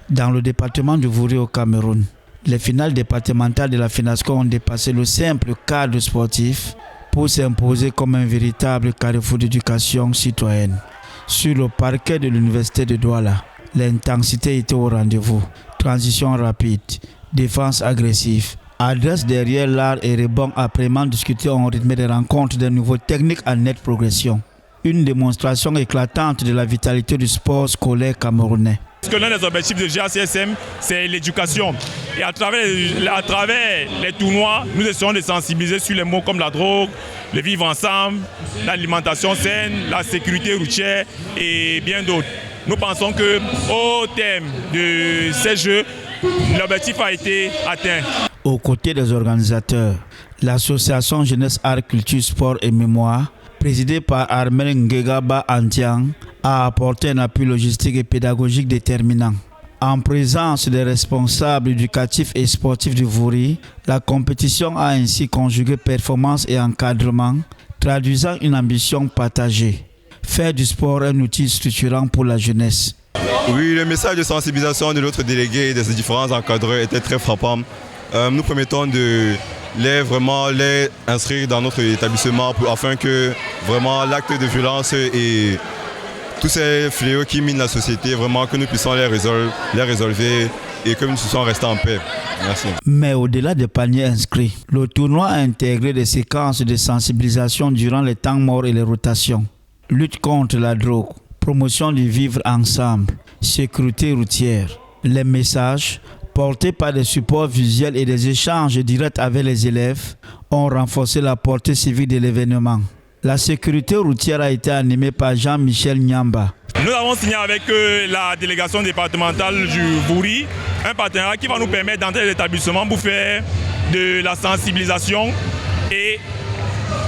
Dans le département du Vouri au Cameroun, les finales départementales de la FENASCO ont dépassé le simple cadre sportif pour s'imposer comme un véritable carrefour d'éducation citoyenne. Sur le parquet de l'université de Douala, l'intensité était au rendez-vous. Transition rapide, défense agressive, adresse derrière l'art et rebond après-midi discutés ont rythmé des rencontres de niveaux techniques en nette progression. Une démonstration éclatante de la vitalité du sport scolaire camerounais. Parce que l'un des objectifs de GACSM, c'est l'éducation. Et à travers les tournois, nous essayons de sensibiliser sur les mots comme la drogue, le vivre ensemble, l'alimentation saine, la sécurité routière et bien d'autres. Nous pensons qu'au thème de ces Jeux, l'objectif a été atteint. Aux côtés des organisateurs, l'association Jeunesse Art, Culture, Sport et Mémoire, présidée par Armel Ngegaba Antiang, a apporté un appui logistique et pédagogique déterminant. En présence des responsables éducatifs et sportifs du Vouri, la compétition a ainsi conjugué performance et encadrement, traduisant une ambition partagée. Faire du sport un outil structurant pour la jeunesse. Oui, le message de sensibilisation de notre délégué et des différents encadreurs était très frappant. Nous permettons de les inscrire dans notre établissement afin que vraiment l'acte de violence et tous ces fléaux qui minent la société, vraiment que nous puissions les résolver et que nous puissions rester en paix. Merci. Mais au-delà des paniers inscrits, le tournoi a intégré des séquences de sensibilisation durant les temps morts et les rotations. Lutte contre la drogue, promotion du vivre ensemble, sécurité routière. Les messages, portés par des supports visuels et des échanges directs avec les élèves, ont renforcé la portée civique de l'événement. La sécurité routière a été animée par Jean-Michel Nyamba. Nous avons signé avec la délégation départementale du Vouri un partenariat qui va nous permettre d'entrer dans l'établissement pour faire de la sensibilisation et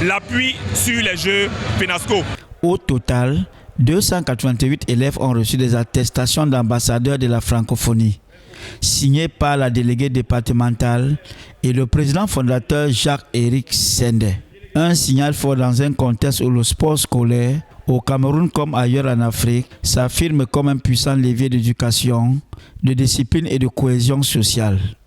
l'appui sur les Jeux FENASCO. Au total, 288 élèves ont reçu des attestations d'ambassadeurs de la francophonie, signées par la déléguée départementale et le président fondateur Jacques-Éric Sende. Un signal fort dans un contexte où le sport scolaire, au Cameroun comme ailleurs en Afrique, s'affirme comme un puissant levier d'éducation, de discipline et de cohésion sociale.